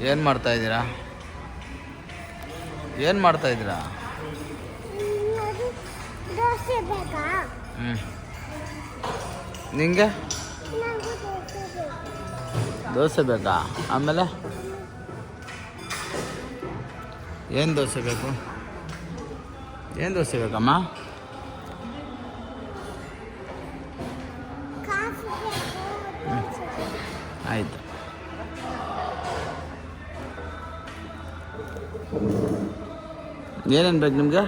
ಏನು ಮಾಡ್ತಾಯಿದ್ದೀರಾ? ಏನು ಮಾಡ್ತಾಯಿದ್ದೀರಾ? ದೋಸೆ ಬೇಕಾ? ನಿಂಗೆ ದೋಸೆ ಬೇಕಾ? ಆಮೇಲೆ ಏನು ದೋಸೆ ಬೇಕು? ಏನು ದೋಸೆ ಬೇಕಮ್ಮ? ಆಯಿತು. ಏನೇನು ಬೇಕು ನಿಮಗೆ?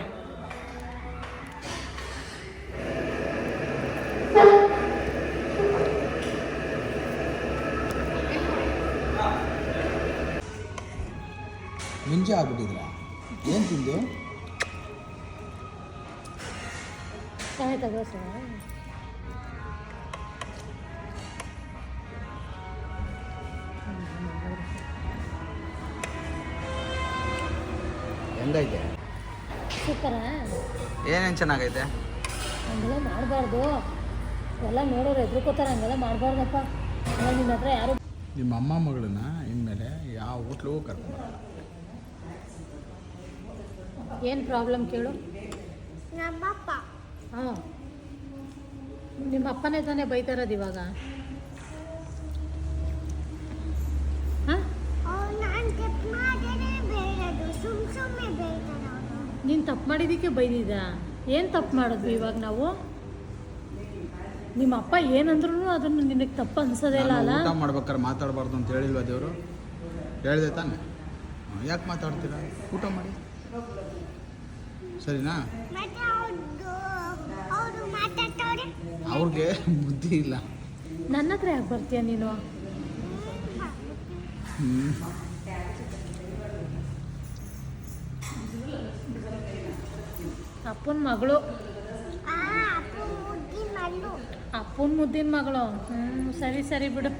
ಮುಂಚೆ ಆಗ್ಬಿಟ್ಟಿದ್ರ? ಏನು ತಿಂದು? ಹೆಂಗೈತೆ? ಸೂಪರಾ? ಏನೇನು ಚೆನ್ನಾಗೈತೆ? ಹಂಗೆಲ್ಲ ಮಾಡಬಾರ್ದು, ಎಲ್ಲ ನೋಡೋರು ಎದ್ರುಕೋತಾರೆ, ಹಂಗೆಲ್ಲ ಮಾಡಬಾರ್ದಪ್ಪ. ನಿನ್ನ ಹತ್ರ ಯಾರು ನಿಮ್ಮ ಅಮ್ಮ ಮಗಳನ್ನ ಇನ್ಮೇಲೆ ಯಾವ ಹೋಟ್ಲಿಗೂ ಕರ್ಕೊಂಡು ಏನು ಪ್ರಾಬ್ಲಮ್ ಕೇಳು? ನಮ್ಮಪ್ಪ. ಹಾಂ, ನಿಮ್ಮ ಅಪ್ಪನೇ ತಾನೇ ಬೈತಾರದು ಇವಾಗ. ಹಾಂ, ನೀನು ತಪ್ಪು ಮಾಡಿದ್ದಕ್ಕೆ ಬೈದಿದ್ದ? ಏನು ತಪ್ಪು ಮಾಡಿದ್ವಿ ಇವಾಗ ನಾವು? ನಿಮ್ಮ ಅಪ್ಪ ಏನಂದ್ರೂ ಅದನ್ನು ನಿನಗೆ ತಪ್ಪು ಅನ್ಸೋದೇ ಇಲ್ಲ ಅಲ್ಲ? ಊಟ ಮಾಡ್ಬೇಕಾದ್ರೆ ಮಾತಾಡಬಾರ್ದು ಅಂತ ಹೇಳಿಲ್ವ ದೇವರು? ಹೇಳಿದೆ ತಾನೆ? ಯಾಕೆ ಮಾತಾಡ್ತೀರಾ? ಊಟ ಮಾಡಿ, ಸರಿನಾ? ಅವ್ರಿಗೆ ಬುದ್ಧಿ ಇಲ್ಲ. ನನ್ನ ಹತ್ರ ಯಾಕೆ ಬರ್ತೀಯ ನೀನು? ಅಪ್ಪನ ಮಗಳು, ಅಪ್ಪನ ಮುದ್ದಿನ ಮಗಳು. ಸರಿ ಸರಿ ಬಿಡು.